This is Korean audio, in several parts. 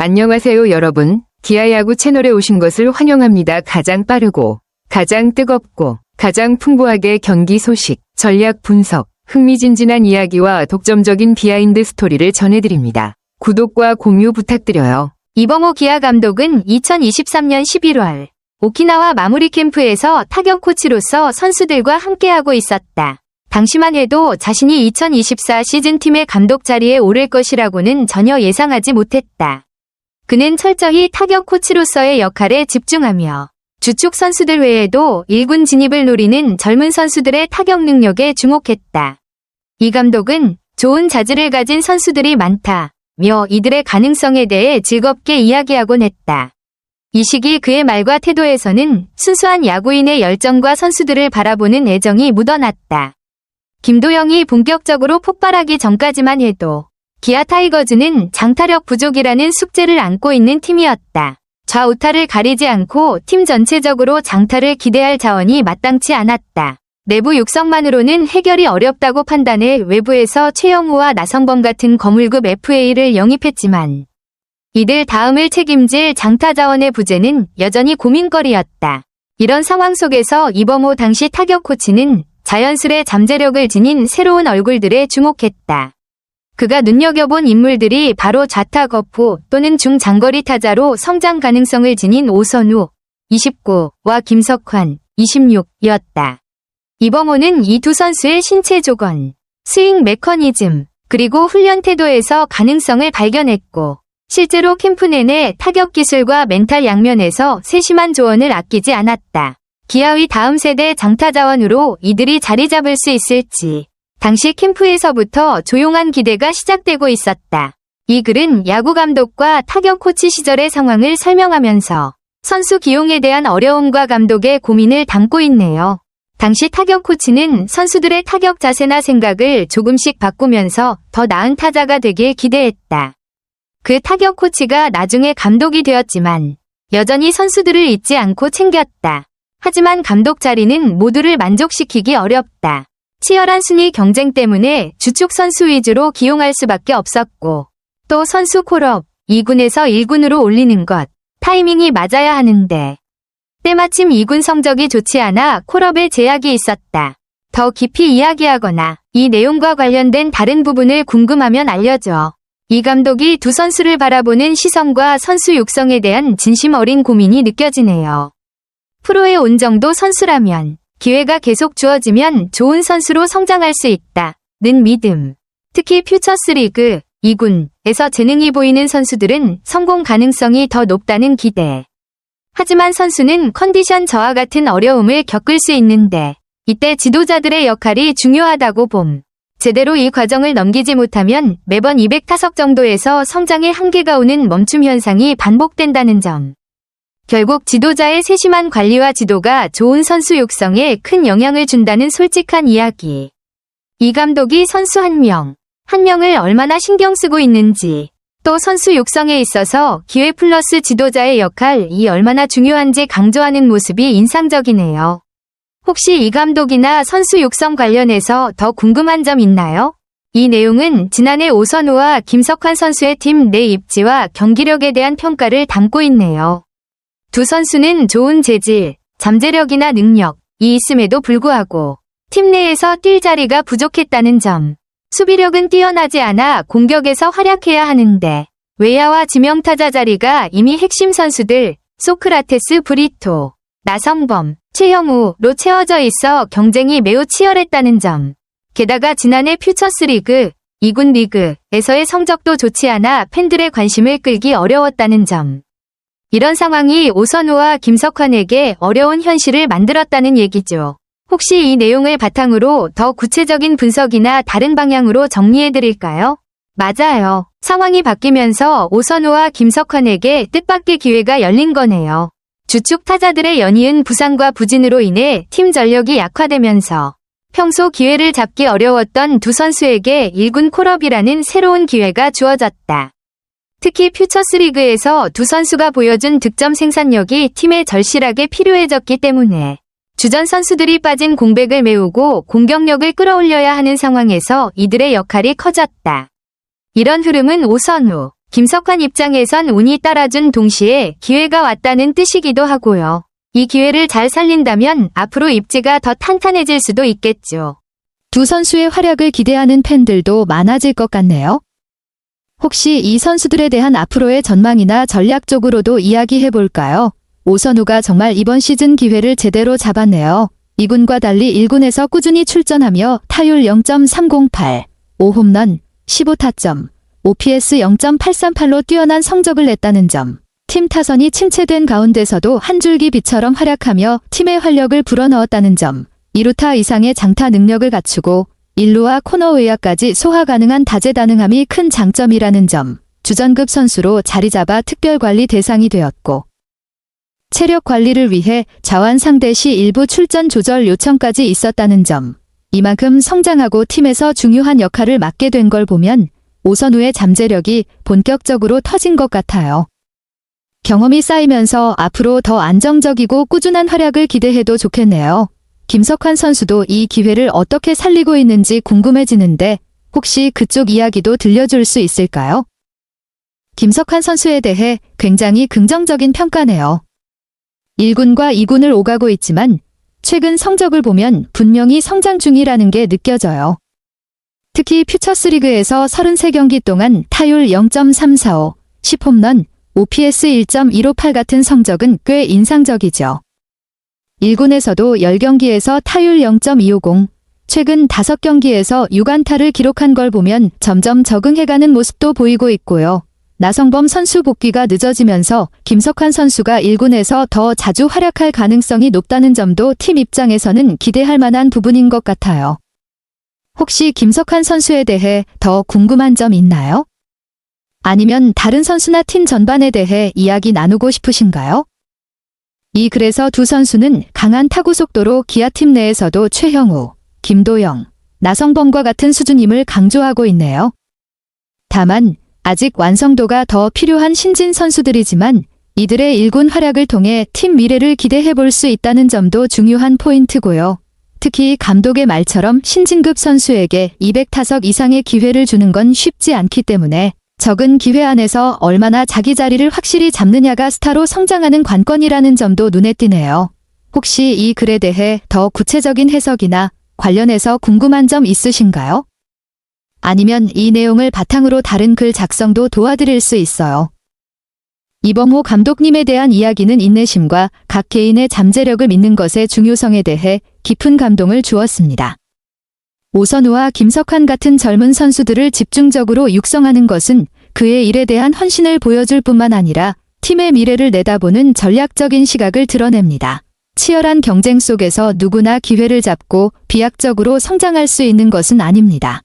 안녕하세요 여러분. 기아야구 채널에 오신 것을 환영합니다. 가장 빠르고 가장 뜨겁고 가장 풍부하게 경기 소식, 전략 분석, 흥미진진한 이야기와 독점적인 비하인드 스토리를 전해드립니다. 구독과 공유 부탁드려요. 이범호 기아 감독은 2023년 11월 오키나와 마무리 캠프에서 타격 코치로서 선수들과 함께하고 있었다. 당시만 해도 자신이 2024 시즌 팀의 감독 자리에 오를 것이라고는 전혀 예상하지 못했다. 그는 철저히 타격 코치로서의 역할에 집중하며 주축 선수들 외에도 1군 진입을 노리는 젊은 선수들의 타격 능력에 주목했다. 이 감독은 좋은 자질을 가진 선수들이 많다며 이들의 가능성에 대해 즐겁게 이야기하곤 했다. 이 시기 그의 말과 태도에서는 순수한 야구인의 열정과 선수들을 바라보는 애정이 묻어났다. 김도영이 본격적으로 폭발하기 전까지만 해도 기아 타이거즈는 장타력 부족이라는 숙제를 안고 있는 팀이었다. 좌우타를 가리지 않고 팀 전체적으로 장타를 기대할 자원이 마땅치 않았다. 내부 육성만으로는 해결이 어렵다고 판단해 외부에서 최영우와 나성범 같은 거물급 FA를 영입했지만 이들 다음을 책임질 장타 자원의 부재는 여전히 고민거리였다. 이런 상황 속에서 이범호 당시 타격 코치는 자연스레 잠재력을 지닌 새로운 얼굴들에 주목했다. 그가 눈여겨본 인물들이 바로 좌타 거포 또는 중장거리 타자로 성장 가능성을 지닌 오선우 29와 김석환 26이었다. 이범호는 이 두 선수의 신체 조건, 스윙 메커니즘, 그리고 훈련 태도에서 가능성을 발견했고 실제로 캠프 내내 타격 기술과 멘탈 양면에서 세심한 조언을 아끼지 않았다. 기아의 다음 세대 장타 자원으로 이들이 자리 잡을 수 있을지 당시 캠프에서부터 조용한 기대가 시작되고 있었다. 이 글은 야구 감독과 타격 코치 시절의 상황을 설명하면서 선수 기용에 대한 어려움과 감독의 고민을 담고 있네요. 당시 타격 코치는 선수들의 타격 자세나 생각을 조금씩 바꾸면서 더 나은 타자가 되길 기대했다. 그 타격 코치가 나중에 감독이 되었지만 여전히 선수들을 잊지 않고 챙겼다. 하지만 감독 자리는 모두를 만족시키기 어렵다. 치열한 순위 경쟁 때문에 주축 선수 위주로 기용할 수밖에 없었고 또 선수 콜업 2군에서 1군으로 올리는 것 타이밍이 맞아야 하는데 때마침 2군 성적이 좋지 않아 콜업에 제약이 있었다. 더 깊이 이야기하거나 이 내용과 관련된 다른 부분을 궁금하면 알려줘. 이 감독이 두 선수를 바라보는 시선과 선수 육성에 대한 진심 어린 고민이 느껴지네요. 프로에 온 정도 선수라면 기회가 계속 주어지면 좋은 선수로 성장할 수 있다는 믿음. 특히 퓨처스리그 2군에서 재능이 보이는 선수들은 성공 가능성이 더 높다는 기대. 하지만 선수는 컨디션 저하 같은 어려움을 겪을 수 있는데 이때 지도자들의 역할이 중요하다고 봄. 제대로 이 과정을 넘기지 못하면 매번 200타석 정도에서 성장의 한계가 오는 멈춤 현상이 반복된다는 점. 결국 지도자의 세심한 관리와 지도가 좋은 선수 육성에 큰 영향을 준다는 솔직한 이야기. 이 감독이 선수 한 명을 얼마나 신경 쓰고 있는지, 또 선수 육성에 있어서 기회 플러스 지도자의 역할이 얼마나 중요한지 강조하는 모습이 인상적이네요. 혹시 이 감독이나 선수 육성 관련해서 더 궁금한 점 있나요? 이 내용은 지난해 오선우와 김석환 선수의 팀 내 입지와 경기력에 대한 평가를 담고 있네요. 두 선수는 좋은 재질, 잠재력이나 능력이 있음에도 불구하고 팀 내에서 뛸 자리가 부족했다는 점. 수비력은 뛰어나지 않아 공격에서 활약해야 하는데 외야와 지명타자 자리가 이미 핵심 선수들 소크라테스 브리토, 나성범, 최영우로 채워져 있어 경쟁이 매우 치열했다는 점. 게다가 지난해 퓨처스리그 2군 리그에서의 성적도 좋지 않아 팬들의 관심을 끌기 어려웠다는 점. 이런 상황이 오선우와 김석환에게 어려운 현실을 만들었다는 얘기죠. 혹시 이 내용을 바탕으로 더 구체적인 분석이나 다른 방향으로 정리해드릴까요? 맞아요. 상황이 바뀌면서 오선우와 김석환에게 뜻밖의 기회가 열린 거네요. 주축 타자들의 연이은 부상과 부진으로 인해 팀 전력이 약화되면서 평소 기회를 잡기 어려웠던 두 선수에게 1군 콜업이라는 새로운 기회가 주어졌다. 특히 퓨처스리그에서 두 선수가 보여준 득점 생산력이 팀에 절실하게 필요해졌기 때문에 주전 선수들이 빠진 공백을 메우고 공격력을 끌어올려야 하는 상황에서 이들의 역할이 커졌다. 이런 흐름은 오선우, 김석환 입장에선 운이 따라준 동시에 기회가 왔다는 뜻이기도 하고요. 이 기회를 잘 살린다면 앞으로 입지가 더 탄탄해질 수도 있겠죠. 두 선수의 활약을 기대하는 팬들도 많아질 것 같네요. 혹시 이 선수들에 대한 앞으로의 전망이나 전략 쪽으로도 이야기해 볼까요? 오선우가 정말 이번 시즌 기회를 제대로 잡았네요. 2군과 달리 1군에서 꾸준히 출전하며 타율 0.308, 5홈런, 15타점, OPS 0.838로 뛰어난 성적을 냈다는 점. 팀 타선이 침체된 가운데서도 한 줄기 빛처럼 활약하며 팀의 활력을 불어넣었다는 점. 2루타 이상의 장타 능력을 갖추고 1루와 코너 외야까지 소화 가능한 다재다능함이 큰 장점이라는 점. 주전급 선수로 자리 잡아 특별관리 대상이 되었고 체력 관리를 위해 자완 상대 시 일부 출전 조절 요청까지 있었다는 점. 이만큼 성장하고 팀에서 중요한 역할을 맡게 된 걸 보면 오선우의 잠재력이 본격적으로 터진 것 같아요. 경험이 쌓이면서 앞으로 더 안정적이고 꾸준한 활약을 기대해도 좋겠네요. 김석환 선수도 이 기회를 어떻게 살리고 있는지 궁금해지는데 혹시 그쪽 이야기도 들려줄 수 있을까요? 김석환 선수에 대해 굉장히 긍정적인 평가네요. 1군과 2군을 오가고 있지만 최근 성적을 보면 분명히 성장 중이라는 게 느껴져요. 특히 퓨처스리그에서 33경기 동안 타율 0.345, 10홈런, OPS 1.158 같은 성적은 꽤 인상적이죠. 1군에서도 10경기에서 타율 0.250, 최근 5경기에서 6안타를 기록한 걸 보면 점점 적응해가는 모습도 보이고 있고요. 나성범 선수 복귀가 늦어지면서 김석환 선수가 1군에서 더 자주 활약할 가능성이 높다는 점도 팀 입장에서는 기대할 만한 부분인 것 같아요. 혹시 김석환 선수에 대해 더 궁금한 점 있나요? 아니면 다른 선수나 팀 전반에 대해 이야기 나누고 싶으신가요? 그래서 두 선수는 강한 타구 속도로 기아팀 내에서도 최형우, 김도영, 나성범과 같은 수준임을 강조하고 있네요. 다만 아직 완성도가 더 필요한 신진 선수들이지만 이들의 1군 활약을 통해 팀 미래를 기대해 볼 수 있다는 점도 중요한 포인트고요. 특히 감독의 말처럼 신진급 선수에게 200타석 이상의 기회를 주는 건 쉽지 않기 때문에 적은 기회 안에서 얼마나 자기 자리를 확실히 잡느냐가 스타로 성장하는 관건이라는 점도 눈에 띄네요. 혹시 이 글에 대해 더 구체적인 해석이나 관련해서 궁금한 점 있으신가요? 아니면 이 내용을 바탕으로 다른 글 작성도 도와드릴 수 있어요. 이범호 감독님에 대한 이야기는 인내심과 각 개인의 잠재력을 믿는 것의 중요성에 대해 깊은 감동을 주었습니다. 오선우와 김석환 같은 젊은 선수들을 집중적으로 육성하는 것은 그의 일에 대한 헌신을 보여줄 뿐만 아니라 팀의 미래를 내다보는 전략적인 시각을 드러냅니다. 치열한 경쟁 속에서 누구나 기회를 잡고 비약적으로 성장할 수 있는 것은 아닙니다.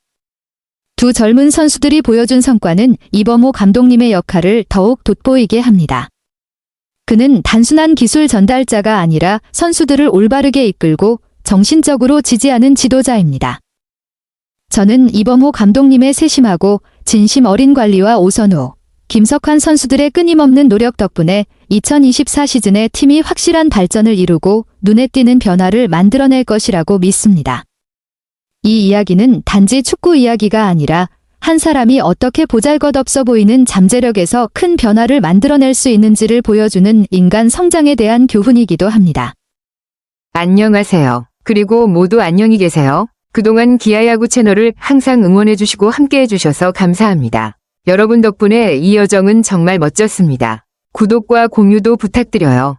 두 젊은 선수들이 보여준 성과는 이범호 감독님의 역할을 더욱 돋보이게 합니다. 그는 단순한 기술 전달자가 아니라 선수들을 올바르게 이끌고 정신적으로 지지하는 지도자입니다. 저는 이범호 감독님의 세심하고 진심 어린 관리와 오선우, 김석환 선수들의 끊임없는 노력 덕분에 2024 시즌에 팀이 확실한 발전을 이루고 눈에 띄는 변화를 만들어낼 것이라고 믿습니다. 이 이야기는 단지 축구 이야기가 아니라 한 사람이 어떻게 보잘것없어 보이는 잠재력에서 큰 변화를 만들어낼 수 있는지를 보여주는 인간 성장에 대한 교훈이기도 합니다. 안녕하세요. 그리고 모두 안녕히 계세요. 그동안 기아야구 채널을 항상 응원해주시고 함께해주셔서 감사합니다. 여러분 덕분에 이 여정은 정말 멋졌습니다. 구독과 공유도 부탁드려요.